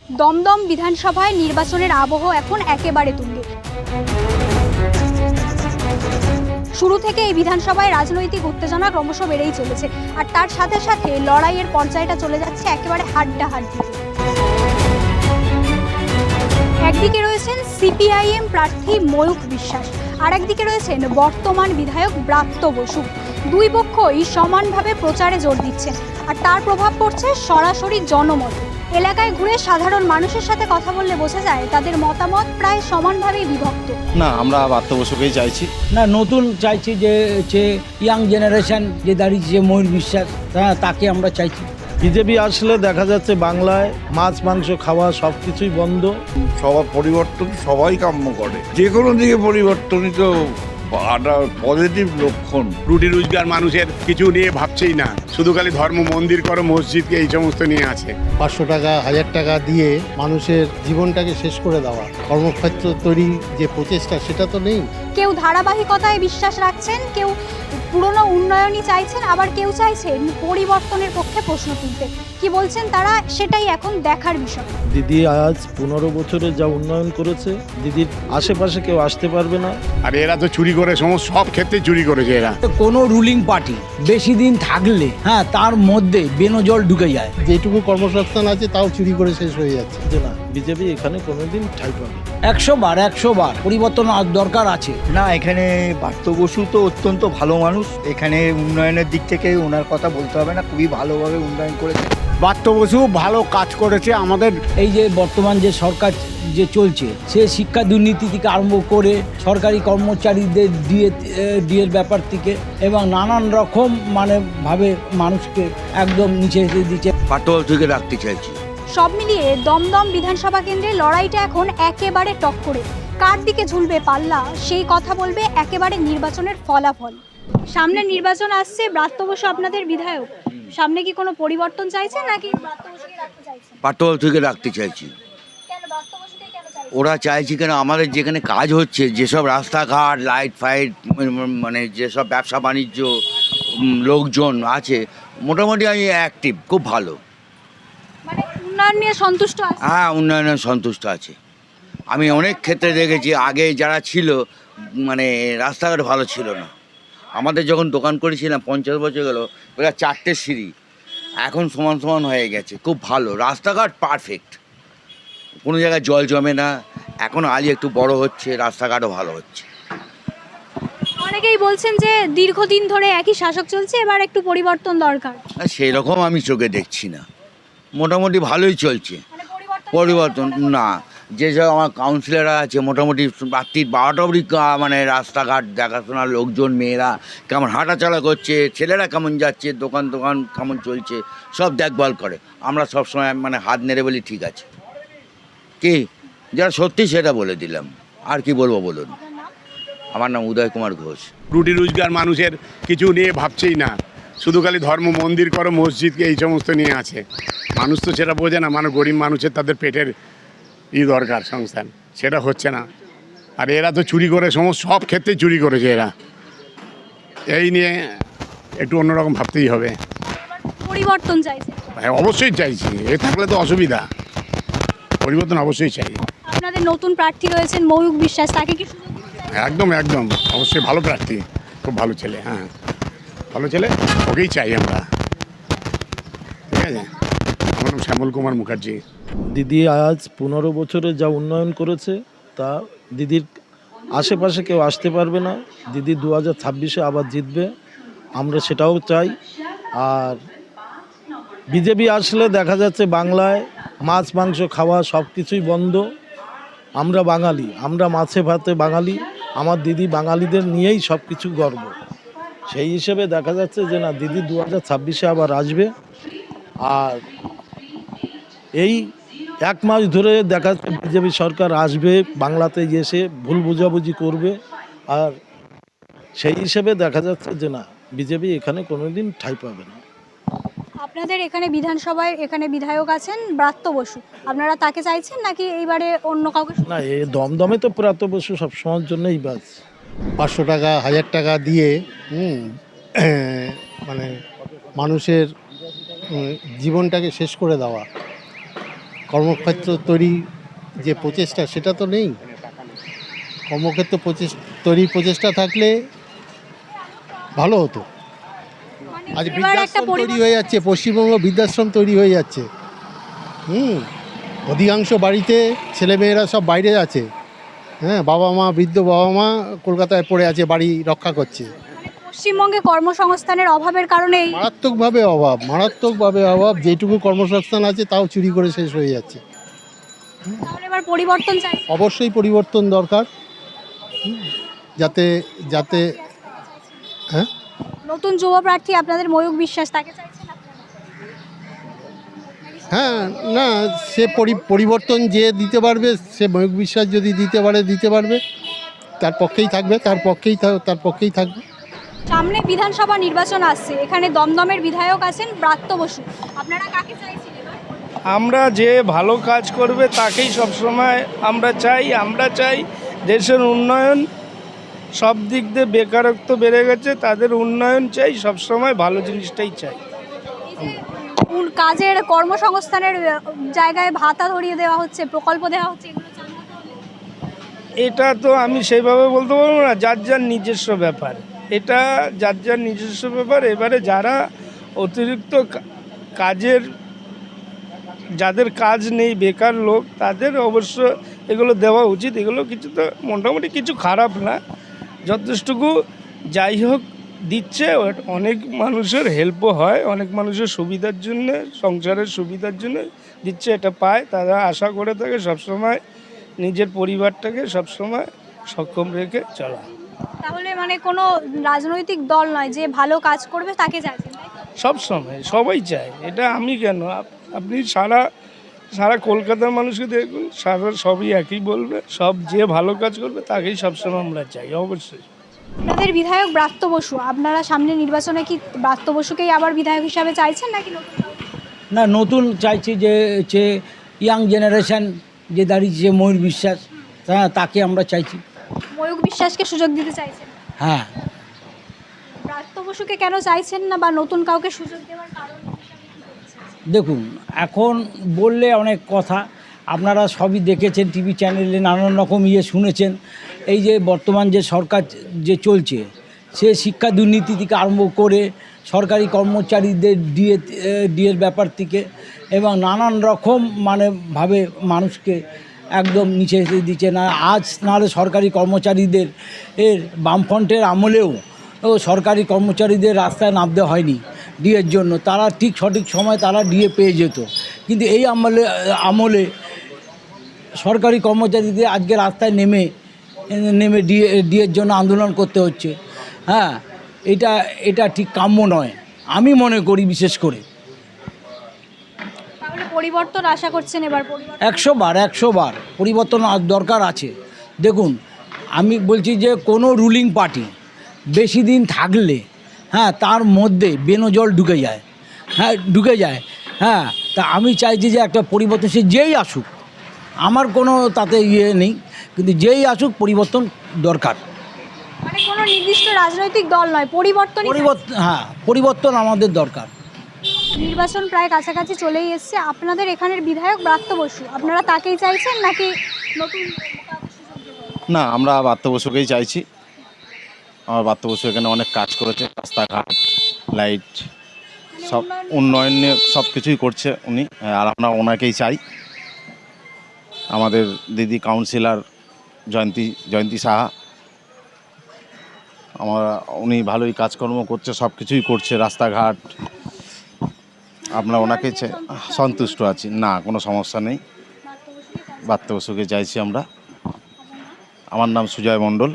দমদম বিধানসভায় নির্বাচনের আবহ এখন একেবারে তুঙ্গে। শুরু থেকে এই বিধানসভায় রাজনৈতিক উত্তেজনা ক্রমশ বেড়েই চলেছে, আর তার সাথে সাথে লড়াইয়ের পর্যায়টা চলে যাচ্ছে একেবারে হাড্ডাহাড্ডি। একদিকে রয়েছেন সিপিআইএম প্রার্থী ময়ূখ বিশ্বাস, আর একদিকে রয়েছেন বর্তমান বিধায়ক ব্রাত্য বসু। দুই পক্ষই সমানভাবে প্রচারে জোর দিচ্ছেন, আর তার প্রভাব পড়ছে সরাসরি জনমত। এলাকায় ঘুরে সাধারণ মানুষের সাথে কথা বললে বোঝা যায় তাদের মতামত প্রায় সমানভাবেই বিভক্ত। না, আমরা ব্রাত্য বসুকেই চাইছি। না, নতুন চাইছি যে ইয়াং জেনারেশন যে দাঁড়িয়েছে ময়ূর বিশ্বাস, তাকে আমরা চাইছি। বিজেপি আসলে দেখা যাচ্ছে বাংলায় মাছ মাংস খাওয়া সব কিছুই বন্ধ। সবার পরিবর্তন সবাই কাম্য করে, যে কোনো দিকে পরিবর্তনই তো পজিটিভ লক্ষণ। রুটি রোজগার মানুষের কিছু নিয়ে ভাবছেই না, শুধু খালি ধর্ম, মন্দির করো, মসজিদকে এই সমস্ত নিয়ে আছে। 500 টাকা 1000 টাকা দিয়ে মানুষের জীবনটাকে শেষ করে দেওয়া, কর্মক্ষেত্র তৈরি যে প্রচেষ্টা সেটা তো নেই। কেউ ধারাবাহিকতায় বিশ্বাস রাখছেন, কেউ পুরনো উন্নয়নই চাইছেন, আবার কেউ চাইছেন পরিবর্তনের পক্ষে প্রশ্ন তুলতে। কি বলছেন তারা, সেটাই এখন দেখার বিষয়। দিদি আজ 15 বছরে যা উন্নয়ন করেছে, দিদির আশেপাশে কেউ আসতে পারবে না। আর এরা তো চুরি করে, সব ক্ষেত্রে চুরি করেছে এরা। কোনো রুলিং পার্টি বেশি দিন থাকলে তার মধ্যে বেনজল ঢুকে যায়। যেটুকু কর্মসংস্থান আছে তাও চুরি করে শেষ হয়ে যাচ্ছে। যে না, বিজেপি এখানে কোনোদিন ঠাঁই পাবে না। 100 বার পরিবর্তন দরকার আছে। না, এখানে ব্রাত্য বসু তো অত্যন্ত ভালো মানুষ। এখানে উন্নয়নের দিক থেকে ওনার কথা বলতে হবে না, খুবই ভালোভাবে উন্নয়ন করেছে। ব্রাত্য বসু ভালো কাজ করেছে। আমাদের এই যে বর্তমান যে সরকার যে চলছে, সে শিক্ষা দুর্নীতি থেকে আরম্ভ করে সরকারি কর্মচারীদের ডিএর ব্যাপার থেকে এবং নানান রকম ভাবে মানুষকে একদম নিচে দিচ্ছে। পাটোয়াল থেকে রাখতে চাইছি। সব মিলিয়ে দমদম বিধানসভা কেন্দ্রে লড়াইটা এখন একেবারে টক্করে। কার দিকে ঝুলবে পাল্লা, সেই কথা বলবে একেবারে নির্বাচনের ফলাফল। সামনে নির্বাচন আসছে, ব্রাত্য বসু আপনাদের বিধায়ক, সামনে কি কোনো পরিবর্তন চাইছেন নাকি ব্রাত্য বসুকে রাখতে চাইছেন? পাটোয়াল থেকে রাখতে চাইছি। কেন ব্রাত্য বসুকে কেন চাইছেন? ওরা চাইছি কেন, আমাদের যেখানে কাজ হচ্ছে, যেসব রাস্তাঘাট, লাইট ফাইট, যেসব ব্যবসা বাণিজ্য লোকজন আছে, মোটামুটি আমি অ্যাক্টিভ, খুব ভালো। মানে উন্নয়ন নিয়ে সন্তুষ্ট আছেন? হ্যাঁ, উন্নয়নে সন্তুষ্ট আছে। আমি অনেক ক্ষেত্রে দেখেছি, আগে যারা ছিল রাস্তাঘাট ভালো ছিল না। আমাদের যখন দোকান করেছিলাম 50 বছর গেল, ওরা 4টে সিঁড়ি, এখন সমান সমান হয়ে গেছে, খুব ভালো। রাস্তাঘাট পারফেক্ট, কোনো জায়গায় জল জমে না। এখন আলি একটু বড় হচ্ছে, রাস্তাঘাটও ভালো হচ্ছে। অনেকেই বলছেন যে দীর্ঘদিন ধরে একই শাসক চলছে, এবার একটু পরিবর্তন দরকার। সেই রকম আমি চোখে দেখছি না, মোটামুটি ভালোই চলছে। মানে পরিবর্তন না, যেসব আমার কাউন্সিলররা আছে, মোটামুটি রাত্রি 12টা অবধি রাস্তাঘাট দেখাশোনার লোকজন, মেয়েরা কেমন হাঁটাচলা করছে, ছেলেরা কেমন যাচ্ছে, দোকান কেমন চলছে, সব দেখভাল করে। আমরা সবসময় হাত নেড়ে বলি ঠিক আছে, কি যারা সত্যি সেটা বলে দিলাম। আর কি বলবো বলুন। আমার নাম উদয় কুমার ঘোষ। রুটি রোজগার মানুষের কিছু নিয়ে ভাবছেই না, শুধু খালি ধর্ম, মন্দির করো, মসজিদকে এই সমস্ত নিয়ে আছে। মানুষ তো সেটা বোঝে না, গরিব মানুষের তাদের পেটের দরকার, সংস্থান, সেটা হচ্ছে না। আর এরা তো চুরি করে, সব ক্ষেত্রে চুরি করেছে এরা। এই নিয়ে একটু অন্যরকম ভাবতেই হবে। পরিবর্তন চাইছে? হ্যাঁ, অবশ্যই চাইছি। এ থাকলে তো অসুবিধা, পরিবর্তন অবশ্যই চাই। আপনাদের নতুন প্রার্থী রয়েছেন ময়ূখ বিশ্বাস, তাকে কি সুযোগ দিতে চাইছেন? একদম অবশ্যই ভালো প্রার্থী, খুব ভালো ছেলে। হ্যাঁ, ভালো ছেলে, ওকেই চাই আমরা। ঠিক আছে, আমার নাম শ্যামল কুমার মুখার্জি। দিদি আজ 15 বছরে যা উন্নয়ন করেছে, তা দিদির আশেপাশে কেউ আসতে পারবে না। দিদি 2026-এ আবার জিতবে, আমরা সেটাও চাই। আর বিজেপি আসলে দেখা যাচ্ছে বাংলায় মাছ মাংস খাওয়া সব কিছুই বন্ধ। আমরা বাঙালি, আমরা মাছে ভাতে বাঙালি। আমার দিদি বাঙালিদের নিয়েই সব কিছু গর্ব। সেই হিসেবে দেখা যাচ্ছে যে না, দিদি 2026-এ আবার আসবে। আর এই 1 মাস ধরে দেখা যাচ্ছে বিজেপি সরকার আসবে, বাংলাতে এসে ভুল বোঝাবুঝি করবে। আর সেই হিসেবে দেখা যাচ্ছে যে না, বিজেপি এখানে কোনোদিন ঠাঁই পাবে না। আপনাদের এখানে বিধানসভায় এখানে বিধায়ক আছেন ব্রাত্য বসু, আপনারা তাকে চাইছেন নাকি এইবারে অন্য কাউকে? না, এই দমদমে তো ব্রাত্য বসু সবসময়ের জন্যই বাস। 500 টাকা 1000 টাকা দিয়ে মানুষের জীবনটাকে শেষ করে দেওয়া, কর্মক্ষেত্র তৈরি যে প্রচেষ্টা সেটা তো নেই। কর্মক্ষেত্র তৈরির প্রচেষ্টা থাকলে ভালো হতো। আজ এবার একটা বৃদ্ধাশ্রম তৈরি পরিবর্তন হয়ে যাচ্ছে, পশ্চিমবঙ্গ বৃদ্ধাশ্রম তৈরি হয়ে যাচ্ছে। অধিকাংশ বাড়িতে ছেলেমেয়েরা সব বাইরে আছে। হ্যাঁ, বৃদ্ধ বাবা মা কলকাতায় পড়ে আছে, বাড়ি রক্ষা করছে। পশ্চিমবঙ্গে কর্মসংস্থানের অভাবের কারণে মারাত্মকভাবে অভাব। যেটুকু কর্মসংস্থান আছে তাও চুরি করে শেষ হয়ে যাচ্ছে। তাহলে এবার পরিবর্তন চাই। অবশ্যই পরিবর্তন দরকার, যাতে যাতে হ্যাঁ নতুন যুব প্রার্থী আপনাদের ময়ূক বিশ্বাস, তাকে চাইছেন আপনারা? হ্যাঁ, না, সে পরিবর্তন যে দিতে পারবে, সে ময়ূক বিশ্বাস যদি দিতে পারবে তার পক্ষেই থাকবে। সামনে বিধানসভা নির্বাচন আসছে, এখানে দমদমের বিধায়ক আছেন ব্রাত্য বসু, আপনারা কাকে চাইছেন এবার? আমরা যে ভালো কাজ করবে তাকেই সবসময় আমরা চাই দেশের উন্নয়ন। সব দিক দিয়ে বেকারত্ব বেড়ে গেছে, তাদের উন্নয়ন চাই, সবসময় ভালো জিনিসটাই চাই। কাজের কর্মসংস্থানের জায়গায় ভাতা ধরিয়ে দেওয়া হচ্ছে, প্রকল্প দেওয়া হচ্ছে, এগুলো চান না তাহলে? এটা তো আমি সেইভাবে বলতে পারবো না, যার নিজস্ব ব্যাপার। এটা যার নিজস্ব ব্যাপার। এবারে যারা অতিরিক্ত কাজের, যাদের কাজ নেই, বেকার লোক, তাদের অবশ্য এগুলো দেওয়া উচিত। এগুলো কিছু তো মোটামুটি কিছু খারাপ না, যথেষ্টুকু যাই হোক দিচ্ছে। অনেক মানুষের হেল্পও হয়, অনেক মানুষের সুবিধার জন্য, সংসারের সুবিধার জন্য দিচ্ছে। এটা পায়, তারা আশা করে থাকে সবসময় নিজের পরিবারটাকে সবসময় সক্ষম রেখে চলা। তাহলে মানে কোনো রাজনৈতিক দল নয়, যে ভালো কাজ করবে তাকে চাইছেন, তাই তো? সবসময় সবাই চায়, এটা আমি কেন, আপনি সারা কলকাতার মানুষকে দেখুন, সবই একই বলবে, সব যে ভালো কাজ করবে তাকেই সবসময় আমরা চাই। অবশ্যই আপনাদের বিধায়ক ব্রাত্য বসু, আপনারা সামনে নির্বাচনে কি ব্রাত্য বসুকেই আবার বিধায়ক হিসাবে চাইছেন নাকি নতুন কাউকে? না, নতুন চাইছি, যে ইয়াং জেনারেশন যে দাঁড়িয়েছে ময়ূর বিশ্বাস, তাকে আমরা চাইছি। ময়ূক বিশ্বাসকে সুযোগ দিতে চাইছেন? হ্যাঁ, ব্রাত্য বসুকে কেন চাইছেন না, বা নতুন কাউকে সুযোগ দেওয়ার কারণ হিসাবে কি বলছেন? দেখুন, এখন বললে অনেক কথা, আপনারা সবই দেখেছেন, টিভি চ্যানেলে নানান রকম শুনেছেন। এই যে বর্তমান যে সরকার যে চলছে, সে শিক্ষা দুর্নীতি থেকে আরম্ভ করে সরকারি কর্মচারীদের ডিএর ব্যাপার থেকে এবং নানান রকম ভাবে মানুষকে একদম নিচে দিচ্ছে না। আজ নাহলে সরকারি কর্মচারীদের বামফ্রন্টের আমলেও সরকারি কর্মচারীদের রাস্তায় নামতে হয়নি ডিএর জন্য। তারা ঠিক সঠিক সময় তারা ডিএ পেয়ে যেত, কিন্তু এই আমলে সরকারি কর্মচারীদের আজকে রাস্তায় নেমে ডিএর জন্য আন্দোলন করতে হচ্ছে। হ্যাঁ, এটা ঠিক কাম্য নয়, আমি মনে করি। বিশেষ করে তাহলে পরিবর্তন আশা করছেন এবার? 100 বার পরিবর্তন দরকার আছে। দেখুন, আমি বলছি যে কোনো রুলিং পার্টি বেশি দিন থাকলে তার মধ্যে বেনজল ঢুকে যায়। তা আমি চাইছি যে একটা পরিবর্তন, সে যেই আসুক, আমার কোনো তাতে নেই, কিন্তু যেই আসুক পরিবর্তন দরকার। মানে কোনো নির্দিষ্ট রাজনৈতিক দল নয়, পরিবর্তন আমাদের দরকার। নির্বাচন প্রায় কাছাকাছি চলেই এসছে, আপনাদের এখানের বিধায়ক ব্রাত্য বসু, আপনারা তাকেই চাইছেন নাকি নতুন কাউকে সুযোগ দেবেন? না, আমরা ব্রাত্য বসুকেই চাইছি। আমার ব্রাত্য বসু এখানে অনেক কাজ করেছে, রাস্তাঘাট, লাইট, সব উন্নয়নে সব কিছুই করছে উনি, আর আমরা ওনাকেই চাই। আমাদের দিদি কাউন্সিলর জয়ন্তী সাহা, উনি ভালোই কাজকর্ম করছে, সব কিছুই করছে, রাস্তাঘাট। আমরা ওনাকে সন্তুষ্ট আছি, না কোনো সমস্যা নেই। ব্রাত্য বসুকে চাইছি আমরা। আমার নাম সুজয় মণ্ডল।